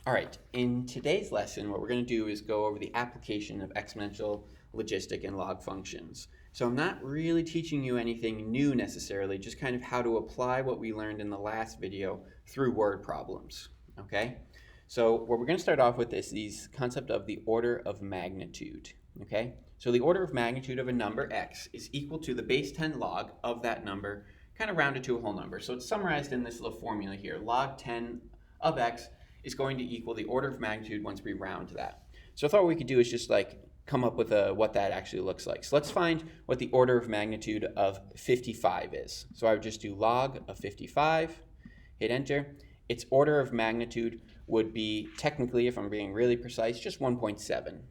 All right, in today's lesson, what we're going to do is go over the application of exponential, logistic, and log functions. So I'm not really teaching you anything new necessarily, just kind of how to apply what we learned in the last video through word problems, okay? So what we're going to start off with is the concept of the order of magnitude, okay? So the order of magnitude of a number x is equal to the base 10 log of that number, kind of rounded to a whole number. So it's summarized in this little formula here. Log 10 of x is going to equal the order of magnitude once we round to that. So I thought what we could do is just like come up with what that actually looks like. So let's find what the order of magnitude of 55 is. So I would just do log of 55, hit enter. Its order of magnitude would be, technically, if I'm being really precise, just 1.7,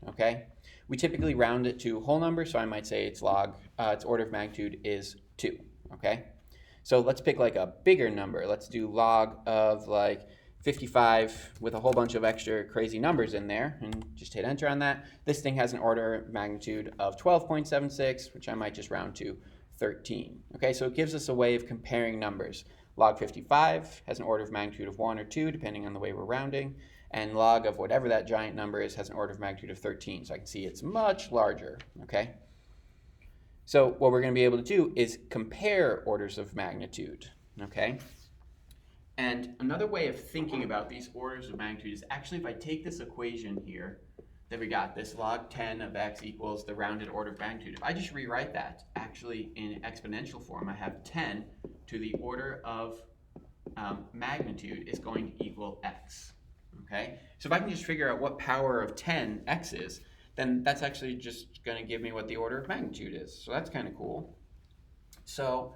okay? We typically round it to whole number, so I might say its order of magnitude is 2, okay? So let's pick like a bigger number. Let's do log of like 55 with a whole bunch of extra crazy numbers in there, and just hit enter on that. This thing has an order of magnitude of 12.76, which I might just round to 13. Okay, so it gives us a way of comparing numbers. Log 55 has an order of magnitude of 1 or 2, depending on the way we're rounding, and log of whatever that giant number is has an order of magnitude of 13, so I can see it's much larger, okay? So what we're going to be able to do is compare orders of magnitude, okay? And another way of thinking about these orders of magnitude is actually if I take this equation here that we got, this log 10 of x equals the rounded order of magnitude. If I just rewrite that actually in exponential form, I have 10 to the order of magnitude is going to equal x. Okay? So if I can just figure out what power of 10 x is, then that's actually just going to give me what the order of magnitude is. So that's kind of cool. So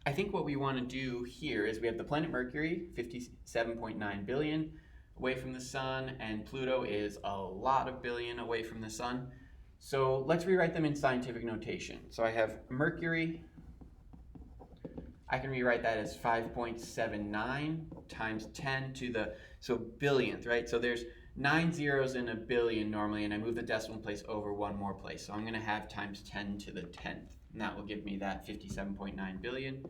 I think what we want to do here is we have the planet Mercury, 57.9 billion away from the sun, and Pluto is a lot of billion away from the sun. So let's rewrite them in scientific notation. So I have Mercury, I can rewrite that as 5.79 times 10 to the, so billionth, right? So there's 9 zeros in a billion normally, and I move the decimal place over one more place. So I'm going to have times 10 to the 10th. And that will give me that 57.9 billion.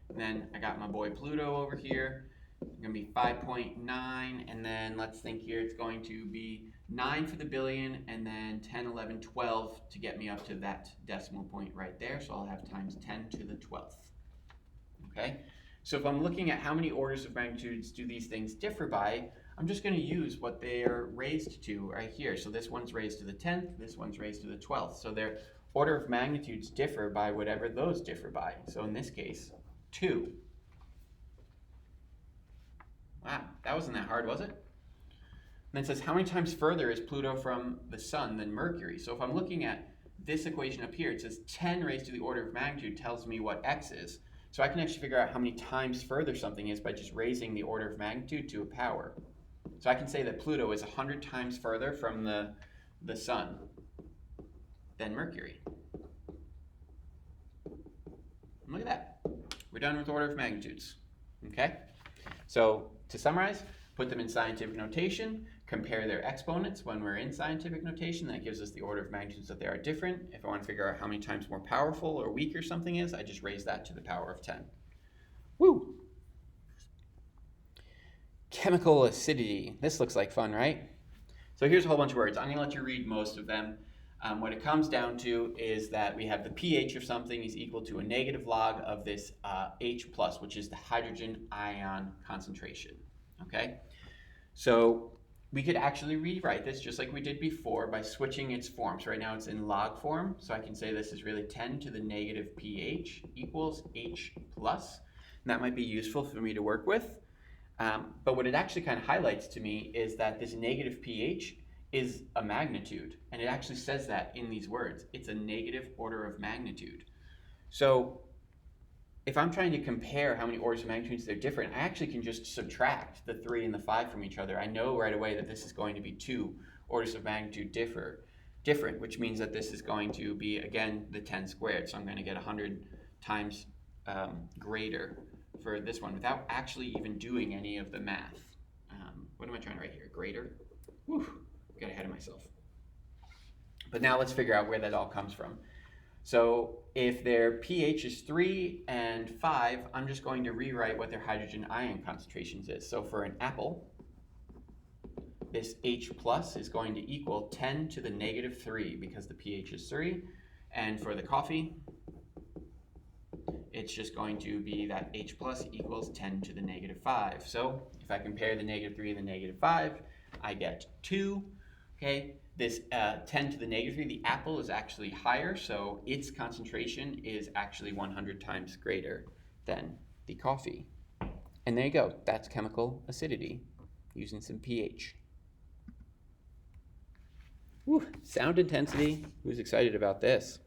And then I got my boy Pluto over here. It's going to be 5.9, and then let's think here, it's going to be 9 for the billion, and then 10, 11, 12 to get me up to that decimal point right there. So I'll have times 10 to the 12th. Okay? So if I'm looking at how many orders of magnitudes do these things differ by, I'm just going to use what they're raised to right here. So this one's raised to the 10th, this one's raised to the 12th. So their order of magnitudes differ by whatever those differ by. So in this case, 2. Wow, that wasn't that hard, was it? And then it says, how many times further is Pluto from the sun than Mercury? So if I'm looking at this equation up here, it says 10 raised to the order of magnitude tells me what x is. So I can actually figure out how many times further something is by just raising the order of magnitude to a power. So I can say that Pluto is 100 times further from the sun than Mercury. And look at that. We're done with order of magnitudes. Okay? So to summarize, put them in scientific notation, compare their exponents when we're in scientific notation. That gives us the order of magnitudes that they are different. If I want to figure out how many times more powerful or weaker something is, I just raise that to the power of 10. Woo! Chemical acidity. This looks like fun, right? So here's a whole bunch of words. I'm going to let you read most of them. What it comes down to is that we have the pH of something is equal to a negative log of this H+, which is the hydrogen ion concentration. Okay? So we could actually rewrite this just like we did before by switching its form. So right now it's in log form, so I can say this is really 10 to the negative pH equals H+. And that might be useful for me to work with. But what it actually kind of highlights to me is that this negative pH is a magnitude, and it actually says that in these words. It's a negative order of magnitude. So if I'm trying to compare how many orders of magnitudes they're different, I actually can just subtract the 3 and the 5 from each other. I know right away that this is going to be 2 orders of magnitude different, which means that this is going to be, again, the 10 squared. So I'm going to get 100 times greater for this one without actually even doing any of the math. What am I trying to write here? Greater? Whew. Got ahead of myself. But now let's figure out where that all comes from. So if their pH is 3 and 5, I'm just going to rewrite what their hydrogen ion concentrations is. So for an apple, this H plus is going to equal 10 to the negative 3 because the pH is 3. And for the coffee, it's just going to be that H plus equals 10 to the negative 5. So if I compare the negative 3 and the negative 5, I get 2. Okay, this 10 to the negative 3, the apple is actually higher, so its concentration is actually 100 times greater than the coffee. And there you go, that's chemical acidity using some pH. Whew, sound intensity, who's excited about this?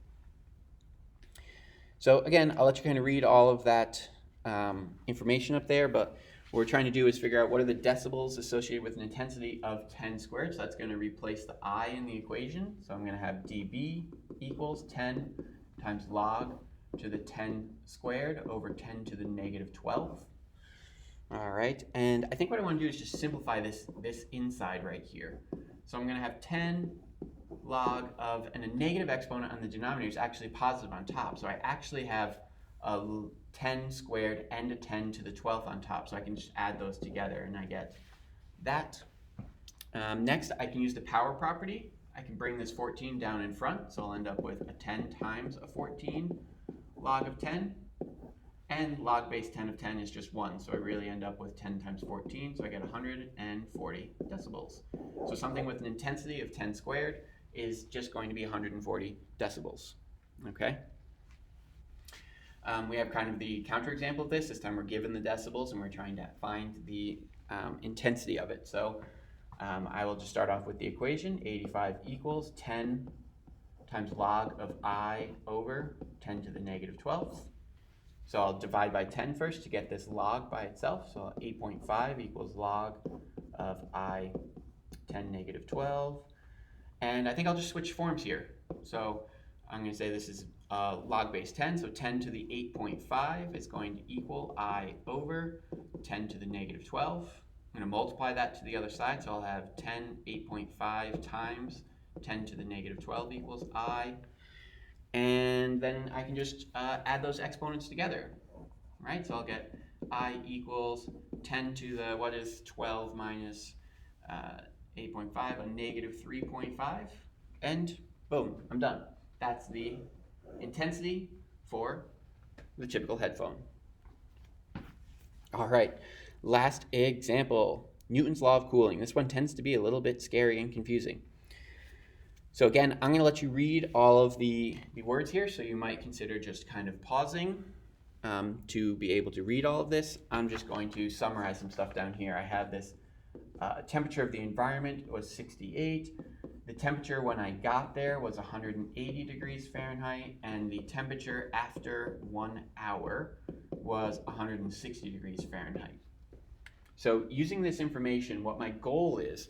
So again, I'll let you kind of read all of that information up there, but what we're trying to do is figure out what are the decibels associated with an intensity of 10 squared. So that's going to replace the I in the equation. So I'm going to have dB equals 10 times log to the 10 squared over 10 to the negative 12. All right, and I think what I want to do is just simplify this inside right here. So I'm going to have 10 log of, and a negative exponent on the denominator is actually positive on top. So I actually have a 10 squared and a 10 to the 12th on top. So I can just add those together and I get that. Next, I can use the power property. I can bring this 14 down in front. So I'll end up with a 10 times a 14 log of 10. And log base 10 of 10 is just 1. So I really end up with 10 times 14. So I get 140 decibels. So something with an intensity of 10 squared is just going to be 140 decibels. Okay? We have kind of the counterexample of this. This time we're given the decibels and we're trying to find the intensity of it. So I will just start off with the equation. 85 equals 10 times log of I over 10 to the negative 12th. So I'll divide by 10 first to get this log by itself. So 8.5 equals log of I 10 negative 12. And I think I'll just switch forms here. So I'm going to say this is log base 10. So 10 to the 8.5 is going to equal I over 10 to the negative 12. I'm going to multiply that to the other side. So I'll have 10 8.5 times 10 to the negative 12 equals I. And then I can just add those exponents together, right? So I'll get I equals 10 to the, what is 12 minus 8.5, a negative 3.5, and boom, I'm done. That's the intensity for the typical headphone. All right, last example, Newton's law of cooling. This one tends to be a little bit scary and confusing. So again, I'm going to let you read all of the words here, so you might consider just kind of pausing to be able to read all of this. I'm just going to summarize some stuff down here. I have this temperature of the environment was 68. The temperature when I got there was 180 degrees Fahrenheit, and the temperature after 1 hour was 160 degrees Fahrenheit. So using this information, what my goal is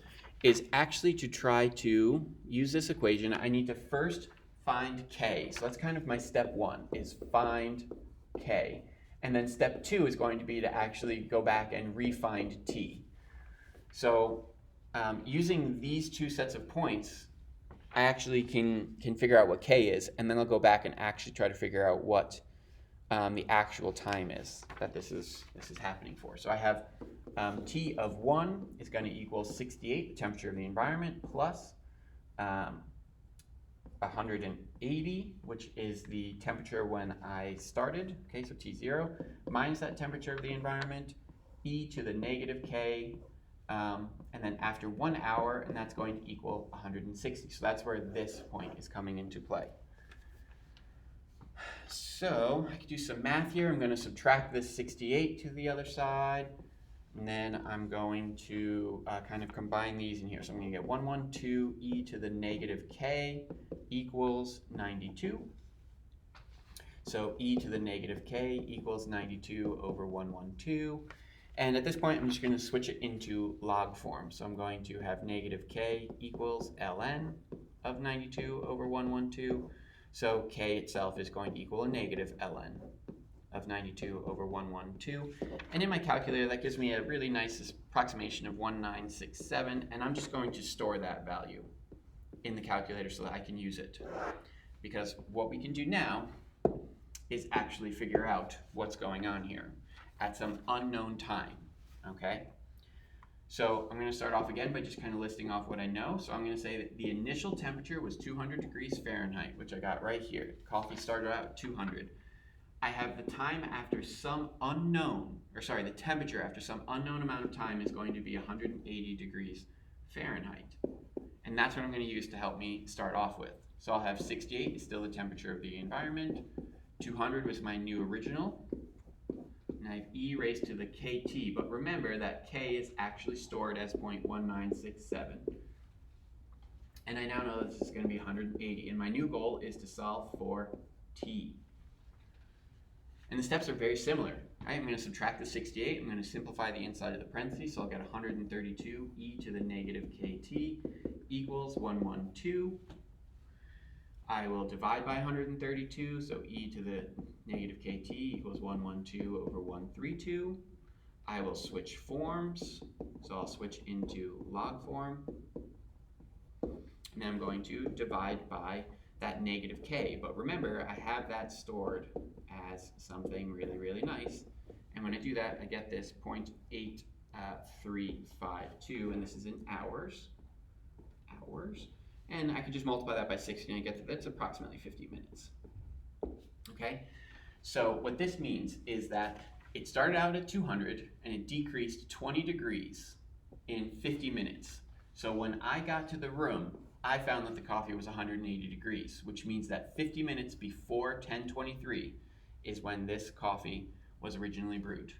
actually to try to use this equation. I need to first find K. So that's kind of my step 1, is find K. And then step 2 is going to be to actually go back and re-find T. So using these two sets of points, I actually can figure out what K is, and then I'll go back and actually try to figure out what the actual time is that this is happening for. So I have T of 1 is going to equal 68, the temperature of the environment, plus 180, which is the temperature when I started. Okay, so T0 minus that temperature of the environment, e to the negative k, and then after 1 hour, and that's going to equal 160. So that's where this point is coming into play. So I can do some math here. I'm going to subtract this 68 to the other side, and then I'm going to kind of combine these in here. So I'm going to get 112 e to the negative k equals 92. So e to the negative k equals 92 over 112. And at this point, I'm just going to switch it into log form. So I'm going to have negative k equals ln of 92 over 112. So k itself is going to equal a negative ln of 92 over 112. And in my calculator, that gives me a really nice approximation of 1967. And I'm just going to store that value in the calculator so that I can use it. Because what we can do now is actually figure out what's going on here at some unknown time, okay? So I'm going to start off again by just kind of listing off what I know. So I'm going to say that the initial temperature was 200 degrees Fahrenheit, which I got right here. Coffee started out at 200. I have the time after some unknown, or sorry, the temperature after some unknown amount of time is going to be 180 degrees Fahrenheit. And that's what I'm going to use to help me start off with. So I'll have 68 is still the temperature of the environment. 200 was my new original. And I have e raised to the kt, but remember that k is actually stored as 0.1967. And I now know this is going to be 180. And my new goal is to solve for t. And the steps are very similar. Right? I'm going to subtract the 68. I'm going to simplify the inside of the parentheses. So I'll get 132 e to the negative kt equals 112. I will divide by 132. So e to the negative kt equals 112 over 132. I will switch forms. So I'll switch into log form. And I'm going to divide by that negative k. But remember, I have that stored as something really, really nice. And when I do that, I get this 0.8352, and this is in hours. And I could just multiply that by 60, and I get that that's approximately 50 minutes. Okay? So what this means is that it started out at 200, and it decreased 20 degrees in 50 minutes. So when I got to the room, I found that the coffee was 180 degrees, which means that 50 minutes before 1023 is when this coffee was originally brewed.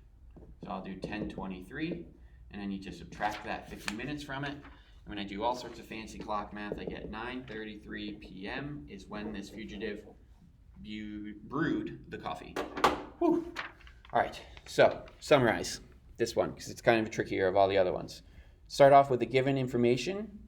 So I'll do 1023, and I need to subtract that 50 minutes from it. And when I do all sorts of fancy clock math, I get 9:33 p.m. is when this fugitive brewed the coffee. Whew. All right, so summarize this one, because it's kind of trickier of all the other ones. Start off with the given information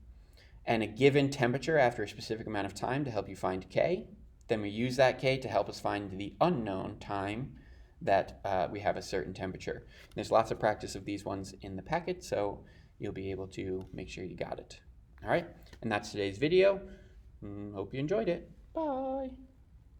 and a given temperature after a specific amount of time to help you find k. Then we use that k to help us find the unknown time that we have a certain temperature. There's lots of practice of these ones in the packet, so you'll be able to make sure you got it. All right, and that's today's video. Hope you enjoyed it. Bye.